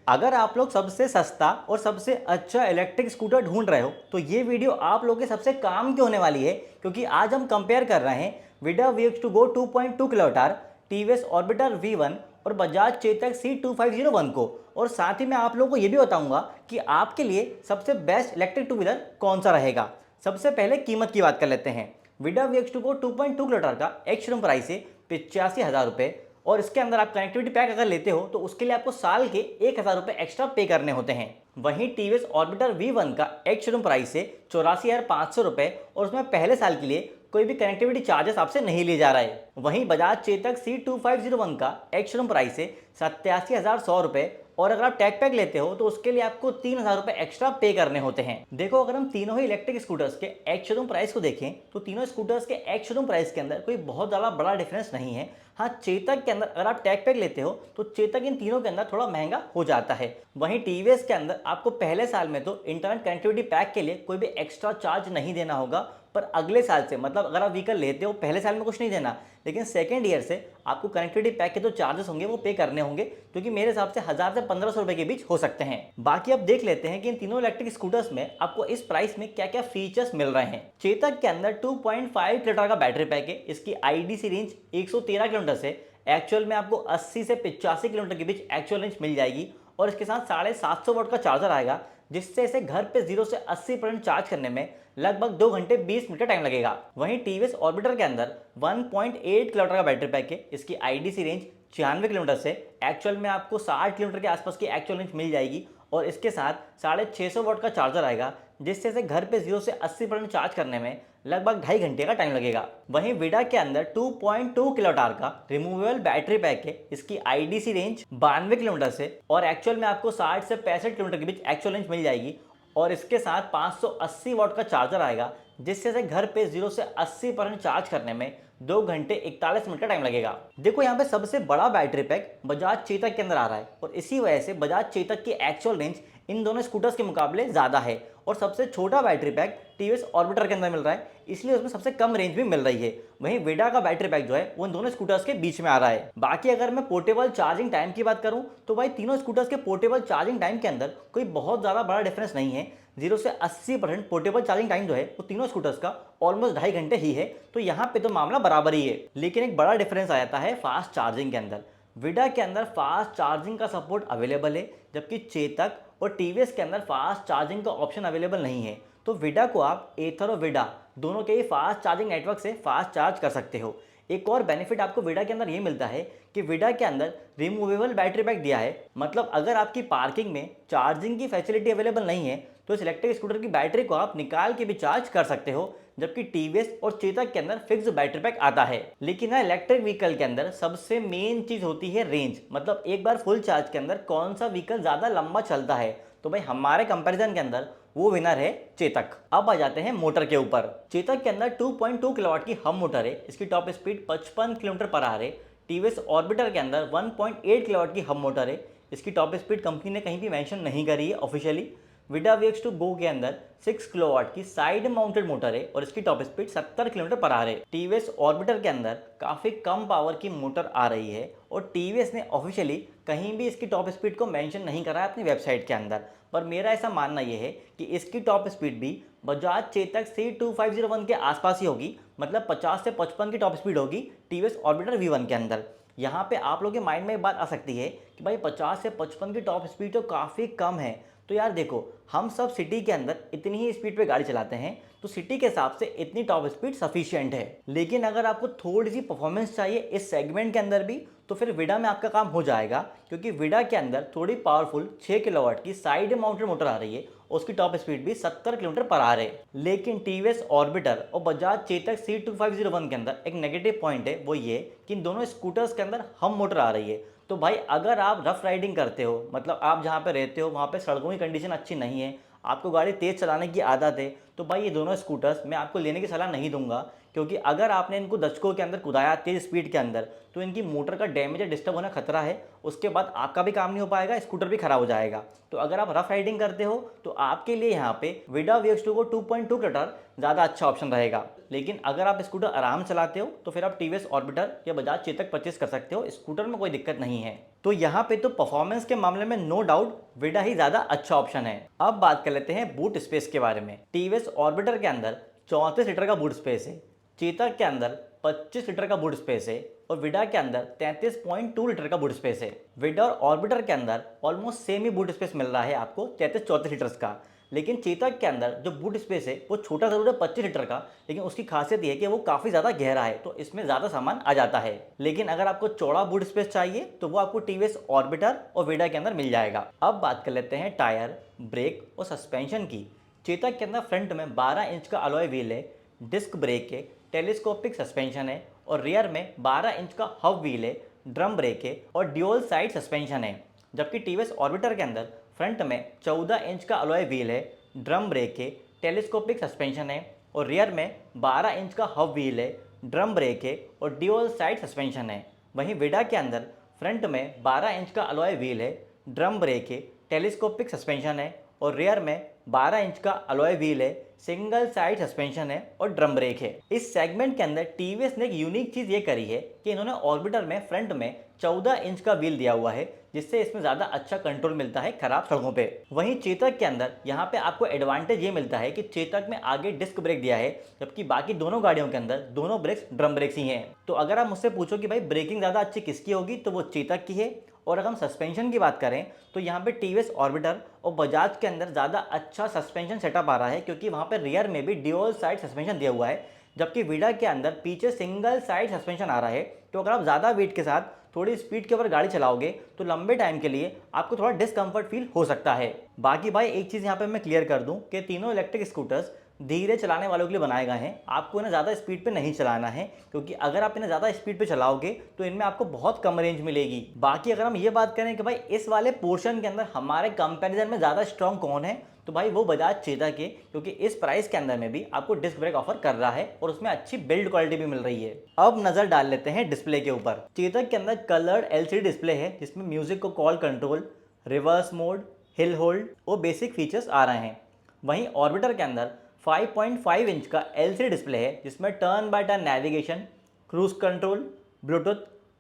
अगर आप लोग सबसे सस्ता और सबसे अच्छा इलेक्ट्रिक स्कूटर ढूंढ रहे हो तो ये वीडियो आप लोगों के सबसे काम की होने वाली है, क्योंकि आज हम कंपेयर कर रहे हैं विडा VX2Go 2.2 kilowatt, TVS orbiter V1 और बजाज चेतक C2501 को। और साथ ही मैं आप लोगों को ये भी बताऊंगा कि आपके लिए सबसे बेस्ट इलेक्ट्रिक टू व्हीलर कौन सा रहेगा। सबसे पहले कीमत की बात कर लेते हैं। विडा VX2Go 2.2 किलोवाट का एक शोरूम प्राइस है 85,000 रुपये, और इसके अंदर आप कनेक्टिविटी पैक अगर लेते हो तो उसके लिए आपको साल के 1,000 रुपये एक्स्ट्रा पे करने होते हैं। वहीं टीवीएस ऑर्बिटर V1 का एक शोरूम प्राइस है 84,500 रुपये, और उसमें पहले साल के लिए कोई भी कनेक्टिविटी चार्जेस आपसे नहीं लिए जा रहा है। वहीं बजाज चेतक C2501 का एक शोरूम प्राइस है 87,100 रुपये, और अगर आप टैग पैक लेते हो तो उसके लिए आपको 3,000 रुपये एक्स्ट्रा पे करने होते हैं। देखो, अगर हम तीनों ही इलेक्ट्रिक स्कूटर्स के एक्स शोरूम प्राइस को देखें तो तीनों स्कूटर्स के एक्स शोरूम प्राइस के अंदर कोई बहुत ज़्यादा बड़ा डिफरेंस नहीं है। हाँ, चेतक के अंदर अगर आप टैग पैक लेते हो तो चेतक इन तीनों के अंदर थोड़ा महंगा हो जाता है। वहीं टीवीएस के अंदर आपको पहले साल में तो इंटरनेट कनेक्टिविटी पैक के लिए कोई भी एक्स्ट्रा चार्ज नहीं देना होगा, पर अगले साल से, मतलब अगर आप व्हीकल लेते हो पहले साल में कुछ नहीं देना, लेकिन सेकेंड ईयर से आपको कनेक्टिविटी पैक के जो चार्जेस होंगे वो पे करने होंगे, क्योंकि मेरे हिसाब से 1,000 से 1,500 रुपए के बीच हो सकते हैं। बाकी अब देख लेते हैं कि इन तीनों इलेक्ट्रिक स्कूटर्स में आपको इस प्राइस में क्या क्या फीचर्स मिल रहे हैं। चेतक के अंदर 2.5 लीटर का बैटरी पैक है। इसकी आईडीसी रेंज 113 किलोमीटर से एक्चुअल में आपको 80 से 85 किलोमीटर के बीच एक्चुअल रेंज मिल जाएगी, और इसके साथ 750 वाट का चार्जर आएगा, जिससे इसे घर पे 0 से 80% चार्ज करने में लगभग 2 घंटे 20 मिनट का टाइम लगेगा। वहीं टीवीएस ऑर्बिटर के अंदर 1.8 किलोमीटर का बैटरी पैक है। इसकी आईडीसी रेंज 96 किलोमीटर से एक्चुअल में आपको 60 किलोमीटर के आसपास की एक्चुअल रेंज मिल जाएगी, और इसके साथ 650 वाट का चार्जर आएगा, जिससे इसे घर पे 0 से 80% चार्ज करने में लगभग 2.5 घंटे का टाइम लगेगा। वहीं विडा के अंदर 2.2 किलोवाट का रिमूवेबल बैटरी पैक है। इसकी आईडीसी रेंज 92 किलोमीटर से, और एक्चुअल में आपको 60 से 65 किलोमीटर के बीच एक्चुअल रेंज मिल जाएगी, और इसके साथ 580 वाट का चार्जर आएगा, जिससे इसे घर पे 0 से 80% चार्ज करने में 2 घंटे 41 मिनट का टाइम लगेगा। देखो, यहाँ पे सबसे बड़ा बैटरी पैक बजाज चेतक के अंदर आ रहा है, और इसी वजह से बजाज चेतक की एक्चुअल रेंज इन दोनों स्कूटर्स के मुकाबले ज़्यादा है। और सबसे छोटा बैटरी पैक टीवीएस ऑर्बिटर के अंदर मिल रहा है, इसलिए उसमें सबसे कम रेंज भी मिल रही है। वहीं विडा का बैटरी पैक जो है वो इन दोनों स्कूटर्स के बीच में आ रहा है। बाकी अगर मैं पोर्टेबल चार्जिंग टाइम की बात करूं तो भाई तीनों स्कूटर्स के पोर्टेबल चार्जिंग टाइम के अंदर कोई बहुत ज़्यादा बड़ा डिफरेंस नहीं है। 0 से 80% पोर्टेबल चार्जिंग टाइम जो है वो तीनों स्कूटर्स का ऑलमोस्ट 2.5 घंटे ही है, तो यहाँ पे तो मामला बराबर ही है। लेकिन एक बड़ा डिफरेंस आ जाता है फास्ट चार्जिंग के अंदर। विडा के अंदर फास्ट चार्जिंग का सपोर्ट अवेलेबल है, जबकि चेतक और टीवीएस के अंदर फास्ट चार्जिंग का ऑप्शन अवेलेबल नहीं है। तो विडा को आप एथर और विडा दोनों के ही फास्ट चार्जिंग नेटवर्क से फास्ट चार्ज कर सकते हो। एक और बेनिफिट आपको विडा के अंदर ये मिलता है कि विडा के अंदर रिमूवेबल बैटरी पैक दिया है, मतलब अगर आपकी पार्किंग में चार्जिंग की फैसिलिटी अवेलेबल नहीं है तो इस इलेक्ट्रिक स्कूटर की बैटरी को आप निकाल के भी चार्ज कर सकते हो, जबकि टीवीएस और चेतक के अंदर फिक्स बैटरी पैक आता है। लेकिन ना, इलेक्ट्रिक व्हीकल के अंदर सबसे मेन चीज होती है रेंज, मतलब एक बार फुल चार्ज के अंदर कौन सा व्हीकल ज्यादा लंबा चलता है। तो भाई हमारे कंपैरिजन के अंदर वो विनर है चेतक। अब आ जाते हैं मोटर के ऊपर। चेतक के अंदर 2.2 किलोवाट की हम मोटर है। इसकी top speed 55 kilometre per hour है। टीवीएस ऑर्बिटर के अंदर 1.8 किलोवाट की हम मोटर है। इसकी टॉप स्पीड कंपनी ने कहीं भी मेंशन नहीं करी है ऑफिशियली। विडा VX2Go के अंदर 6 किलोवाट की साइड माउंटेड मोटर है, और इसकी top speed 70 kilometre per hour है। टीवीएस ऑर्बिटर के अंदर काफ़ी कम पावर की मोटर आ रही है, और टीवीएस ने ऑफिशियली कहीं भी इसकी टॉप स्पीड को मेंशन नहीं करा है अपनी वेबसाइट के अंदर। पर मेरा ऐसा मानना यह है कि इसकी टॉप स्पीड भी बजाज चेतक C2501 के आसपास ही होगी, मतलब 50 से 55 की टॉप स्पीड होगी टीवीएस ऑर्बिटर V1 के अंदर। यहाँ पे आप लोगों के माइंड में एक बात आ सकती है कि भाई 50 से 55 की टॉप स्पीड तो काफ़ी कम है। तो यार देखो, हम सब सिटी के अंदर इतनी ही स्पीड पे गाड़ी चलाते हैं, तो सिटी के हिसाब से इतनी टॉप स्पीड सफिशिएंट है। लेकिन अगर आपको थोड़ी सी परफॉर्मेंस चाहिए इस सेगमेंट के अंदर भी, तो फिर विडा में आपका काम हो जाएगा, क्योंकि विडा के अंदर थोड़ी पावरफुल 6 किलोवाट की साइड माउंटेड मोटर आ रही है, उसकी टॉप स्पीड भी 70 किलोमीटर पर आवर है। लेकिन टीवीएस ऑर्बिटर और बजाज चेतक C2501 के अंदर एक नेगेटिव पॉइंट है, वो ये कि इन दोनों स्कूटर्स के अंदर हम मोटर आ रही है। तो भाई अगर आप रफ राइडिंग करते हो, मतलब आप जहाँ पे रहते हो वहाँ पे सड़कों की कंडीशन अच्छी नहीं है, आपको गाड़ी तेज़ चलाने की आदत है, तो भाई ये दोनों स्कूटर्स मैं आपको लेने की सलाह नहीं दूंगा, क्योंकि अगर आपने इनको दशकों के अंदर कुदाया तेज स्पीड के अंदर तो इनकी मोटर का डैमेज या डिस्टर्ब होना खतरा है। उसके बाद आपका भी काम नहीं हो पाएगा, स्कूटर भी खराब हो जाएगा। तो अगर आप रफ राइडिंग करते हो तो आपके लिए यहाँ पे विडा VX2 Go 2.2 किलोमीटर ज़्यादा अच्छा ऑप्शन रहेगा। लेकिन अगर आप स्कूटर आराम चलाते हो तो फिर आप TVS ऑर्बिटर या बजाज चेतक परचेस कर सकते हो, स्कूटर में कोई दिक्कत नहीं है। तो यहाँ पे तो परफॉर्मेंस के मामले में नो डाउट विडा ही ज़्यादा अच्छा ऑप्शन है। अब बात कर लेते हैं बूट स्पेस के बारे में। TVS ऑर्बिटर के अंदर 34 लीटर का बूट स्पेस है, चेतक के अंदर 25 लीटर का बूट स्पेस है और विडा के अंदर 33.2 लीटर का बूट स्पेस है। विडा और ऑर्बिटर के अंदर ऑलमोस्ट सेम ही बूट स्पेस मिल रहा है आपको 33-34 लीटर्स का। लेकिन चेतक के अंदर जो बूट स्पेस है वो छोटा जरूर है 25 लीटर का, लेकिन उसकी खासियत ये है कि वो काफ़ी ज़्यादा गहरा है, तो इसमें ज़्यादा सामान आ जाता है। लेकिन अगर आपको चौड़ा बूट स्पेस चाहिए तो वो आपको TVS ऑर्बिटर और विडा के अंदर मिल जाएगा। अब बात कर लेते हैं टायर, ब्रेक और सस्पेंशन की। चेतक के अंदर फ्रंट में 12 इंच का अलॉय व्हील है, डिस्क ब्रेक है, टेलीस्कोपिक सस्पेंशन है और रियर में 12 इंच का हब व्हील है, ड्रम ब्रेक है और ड्यूल साइड सस्पेंशन है। जबकि TVS ऑर्बिटर के अंदर फ्रंट में 14 इंच का अलॉय व्हील है, ड्रम ब्रेक है, टेलीस्कोपिक सस्पेंशन है और रियर में 12 इंच का हब व्हील है, ड्रम ब्रेक है और ड्यूल साइड सस्पेंशन है। वहीं विडा के अंदर फ्रंट में 12 इंच का अलॉय व्हील है, ड्रम ब्रेक है, टेलीस्कोपिक सस्पेंशन है और रियर में 12 इंच का अलॉय व्हील है, सिंगल साइड सस्पेंशन है और ड्रम ब्रेक है। इस सेगमेंट के अंदर TVS ने एक यूनिक चीज़ ये करी है कि इन्होंने ऑर्बिटर में फ्रंट में 14 इंच का व्हील दिया हुआ है, जिससे इसमें ज़्यादा अच्छा कंट्रोल मिलता है खराब सड़कों पे। वहीं चेतक के अंदर यहाँ पे आपको एडवांटेज ये मिलता है कि चेतक में आगे डिस्क ब्रेक दिया है, जबकि बाकी दोनों गाड़ियों के अंदर दोनों ब्रेक्स ड्रम ब्रेक्स ही हैं। तो अगर आप मुझसे पूछो कि भाई ब्रेकिंग ज़्यादा अच्छी किसकी होगी तो वो चेतक की है। और अगर हम सस्पेंशन की बात करें तो यहाँ पे TVS ऑर्बिटर और बजाज के अंदर ज़्यादा अच्छा सस्पेंशन सेटअप आ रहा है, क्योंकि वहाँ पे रियर में भी ड्यूल साइड सस्पेंशन दिया हुआ है, जबकि विडा के अंदर पीछे सिंगल साइड सस्पेंशन आ रहा है। तो अगर आप ज़्यादा वेट के साथ थोड़ी स्पीड के ऊपर गाड़ी चलाओगे तो लंबे टाइम के लिए आपको थोड़ा डिस्कम्फर्ट फील हो सकता है। बाकी भाई एक चीज़ यहाँ पे मैं क्लियर कर दूँ कि तीनों इलेक्ट्रिक स्कूटर्स धीरे चलाने वालों के लिए बनाए गए हैं। आपको इन्हें ज़्यादा स्पीड पे नहीं चलाना है, क्योंकि अगर आप इन्हें ज़्यादा स्पीड पे चलाओगे तो इनमें आपको बहुत कम रेंज मिलेगी। बाकी अगर हम ये बात करें कि भाई इस वाले पोर्शन के अंदर हमारे कंपैरिजन में ज़्यादा स्ट्रॉन्ग कौन है, तो भाई वो बजाज चेतक है, क्योंकि इस प्राइस के अंदर में भी आपको डिस्क ब्रेक ऑफर कर रहा है और उसमें अच्छी बिल्ड क्वालिटी भी मिल रही है। अब नज़र डाल लेते हैं डिस्प्ले के ऊपर। चेतक के अंदर कलर्ड LCD डिस्प्ले है, जिसमें म्यूजिक को call control, reverse mode, hill hold और बेसिक फीचर्स आ रहे हैं। वहीं ऑर्बिटर के अंदर 5.5 इंच का LCD डिस्प्ले है, जिसमें turn by turn navigation, cruise control, Bluetooth,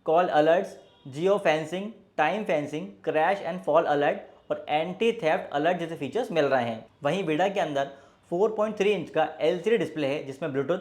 call alerts, geo fencing, time fencing, crash and fall alert और एंटी थेफ्ट अलर्ट जैसे फीचर्स मिल रहे हैं। वहीं विडा के अंदर 4.3 इंच का LCD डिस्प्ले है, जिसमें Bluetooth,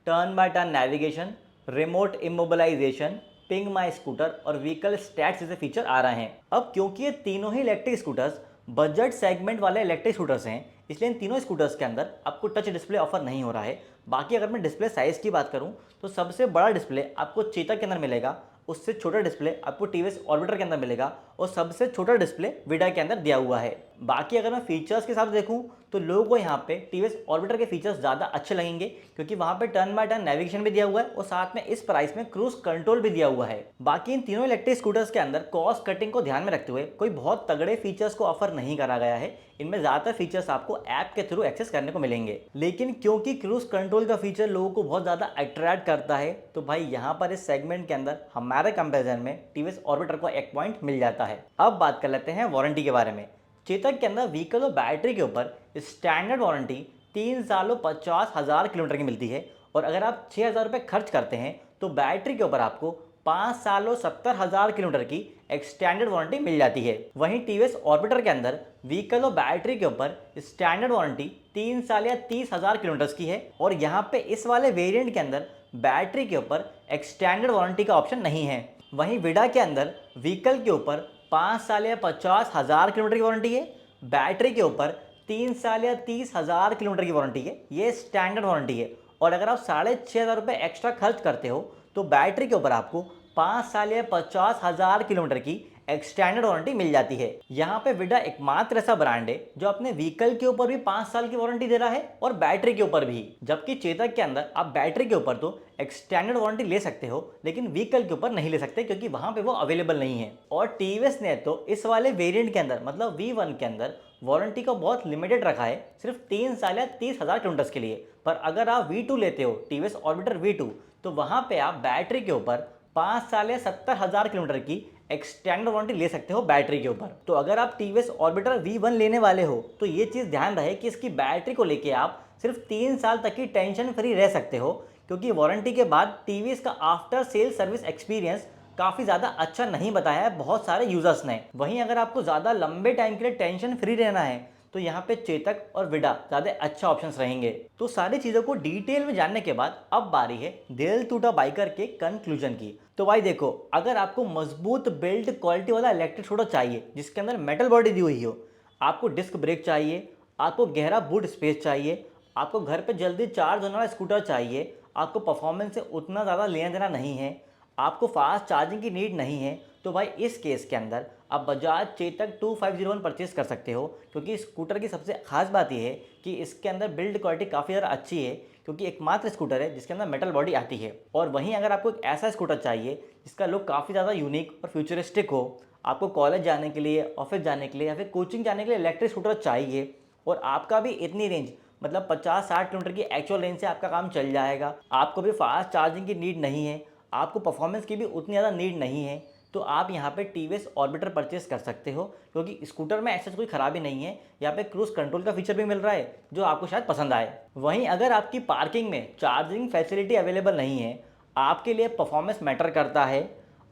turn by turn navigation, remote immobilisation, ping my scooter और व्हीकल स्टैट्स जैसे फीचर आ रहे हैं। अब क्योंकि ये तीनों ही इलेक्ट्रिक स्कूटर्स बजट सेगमेंट वाले इलेक्ट्रिक स्कूटर्स हैं, इसलिए इन तीनों स्कूटर्स के अंदर आपको टच डिस्प्ले ऑफर नहीं हो रहा है। बाकी अगर मैं डिस्प्ले साइज़ की बात करूं तो सबसे बड़ा डिस्प्ले आपको चेतक के अंदर मिलेगा, उससे छोटा डिस्प्ले आपको TVS ऑर्बिटर के अंदर मिलेगा और सबसे छोटा डिस्प्ले विडा के अंदर दिया हुआ है। बाकी अगर मैं फीचर्स के साथ देखूं तो लोगों को यहाँ पे TVS ऑर्बिटर के फीचर्स ज़्यादा अच्छे लगेंगे, क्योंकि वहाँ पे टर्न बाय टर्न नेविगेशन भी दिया हुआ है और साथ में इस प्राइस में क्रूज कंट्रोल भी दिया हुआ है। बाकी इन तीनों इलेक्ट्रिक स्कूटर्स के अंदर कॉस्ट कटिंग को ध्यान में रखते हुए कोई बहुत तगड़े फीचर्स को ऑफर नहीं करा गया है। इनमें ज़्यादातर फीचर्स आपको ऐप के थ्रू एक्सेस करने को मिलेंगे। लेकिन क्योंकि क्रूज कंट्रोल का फीचर लोगों को बहुत ज़्यादा अट्रैक्ट करता है, तो भाई यहाँ पर इस सेगमेंट के अंदर हमारे कंपेरिजन में TVS ऑर्बिटर को एक पॉइंट मिल जाता है। अब बात कर लेते हैं वारंटी के बारे में। चेतक के अंदर व्हीकल और बैटरी के ऊपर स्टैंडर्ड वारंटी 3 सालों 50,000 किलोमीटर की मिलती है, और अगर आप 6,000 रुपये खर्च करते हैं तो बैटरी के ऊपर आपको 5 सालों 70,000 किलोमीटर की एक्सटेंडेड वारंटी मिल जाती है। वहीं TVS ऑर्बिटर के अंदर व्हीकल और बैटरी के ऊपर स्टैंडर्ड वारंटी 3 साल या 30,000 किलोमीटर की है, और यहाँ पे इस वाले वेरिएंट के अंदर बैटरी के ऊपर एक्सटेंडेड वारंटी का ऑप्शन नहीं है। वहीं विडा के अंदर व्हीकल के ऊपर 5 साल या 50,000 किलोमीटर की वारंटी है, बैटरी के ऊपर 3 साल या 30,000 किलोमीटर की वारंटी है। ये स्टैंडर्ड वारंटी है, और अगर आप 6,500 रुपये एक्स्ट्रा खर्च करते हो तो बैटरी के ऊपर आपको 5 साल या 50,000 किलोमीटर की एक्सटेंडेड वारंटी मिल जाती है। यहाँ पे विडा एकमात्र ऐसा ब्रांड है जो अपने व्हीकल के ऊपर भी 5 साल की वारंटी दे रहा है और बैटरी के ऊपर भी। जबकि चेतक के अंदर आप बैटरी के ऊपर तो एक्सटेंडेड वारंटी ले सकते हो, लेकिन व्हीकल के ऊपर नहीं ले सकते, क्योंकि वहां पे वो अवेलेबल नहीं है। और TVS ने तो इस वाले वेरिएंट के अंदर मतलब V1 के अंदर वारंटी का बहुत लिमिटेड रखा है, सिर्फ 3 साल या 30,000 किलोमीटर्स के लिए। पर अगर आप V2 लेते हो, टीवीएस ऑर्बिटर V2, तो वहाँ पे आप बैटरी के ऊपर 5 साल या 70,000 किलोमीटर की एक्सटेंडेड वारंटी ले सकते हो बैटरी के ऊपर। तो अगर आप टीवीएस ऑर्बिटर V1 लेने वाले हो तो ये चीज़ ध्यान रहे कि इसकी बैटरी को लेके आप सिर्फ 3 साल तक की टेंशन फ्री रह सकते हो, क्योंकि वारंटी के बाद टीवीएस का आफ्टर सेल सर्विस एक्सपीरियंस काफ़ी ज़्यादा अच्छा नहीं बताया है बहुत सारे यूजर्स ने। वहीं अगर आपको ज़्यादा लंबे टाइम के लिए टेंशन फ्री रहना है तो यहाँ पे चेतक और विडा ज़्यादा अच्छा ऑप्शंस रहेंगे। तो सारी चीज़ों को डिटेल में जानने के बाद अब बारी है दिल टूटा बाइकर के कंक्लूजन की। तो भाई देखो, अगर आपको मजबूत बिल्ड क्वालिटी वाला इलेक्ट्रिक स्कूटर चाहिए जिसके अंदर मेटल बॉडी दी हुई हो, आपको डिस्क ब्रेक चाहिए, आपको गहरा बूट स्पेस चाहिए, आपको घर पे जल्दी चार्ज होने वाला स्कूटर चाहिए, आपको परफॉर्मेंस से उतना ज़्यादा लेना देना नहीं है, आपको फास्ट चार्जिंग की नीड नहीं है, तो भाई इस केस के अंदर आप बजाज चेतक 2501 परचेज कर सकते हो। क्योंकि इस स्कूटर की सबसे खास बात यह है कि इसके अंदर बिल्ड क्वालिटी काफ़ी ज़्यादा अच्छी है, क्योंकि एकमात्र स्कूटर है जिसके अंदर मेटल बॉडी आती है। और वहीं अगर आपको एक ऐसा स्कूटर चाहिए जिसका लुक काफ़ी ज़्यादा यूनिक और फ्यूचरिस्टिक हो, आपको कॉलेज जाने के लिए, ऑफिस जाने के लिए या फिर कोचिंग जाने के लिए इलेक्ट्रिक स्कूटर चाहिए, और आपका भी इतनी रेंज मतलब 50-60 किलोमीटर की एक्चुअल रेंज से आपका काम चल जाएगा, आपको भी फास्ट चार्जिंग की नीड नहीं है, आपको परफॉर्मेंस की भी उतनी ज़्यादा नीड नहीं है, तो आप यहाँ पे टीवीएस ऑर्बिटर परचेस कर सकते हो। क्योंकि स्कूटर में ऐसा कोई खराबी नहीं है, यहाँ पे क्रूज कंट्रोल का फीचर भी मिल रहा है जो आपको शायद पसंद आए। वहीं अगर आपकी पार्किंग में चार्जिंग फैसिलिटी अवेलेबल नहीं है, आपके लिए परफॉर्मेंस मैटर करता है,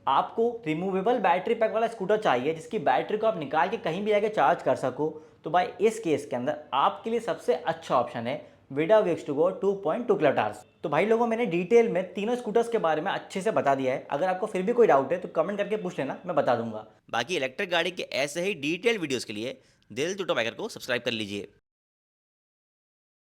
आपको रिमूवेबल बैटरी पैक वाला स्कूटर चाहिए जिसकी बैटरी को आप निकाल के कहीं भी जाके चार्ज कर सको, तो भाई इस केस के अंदर आपके लिए सबसे अच्छा ऑप्शन है विडा VX2GO 2.2 किलोवाट। तो भाई लोगों, मैंने डिटेल में तीनों स्कूटर्स के बारे में अच्छे से बता दिया है। अगर आपको फिर भी कोई डाउट है तो कमेंट करके पूछ लेना, मैं बता दूंगा। बाकी इलेक्ट्रिक गाड़ी के ऐसे ही डिटेल वीडियोस के लिए दिल टूटा बाइकर को सब्सक्राइब कर लीजिए।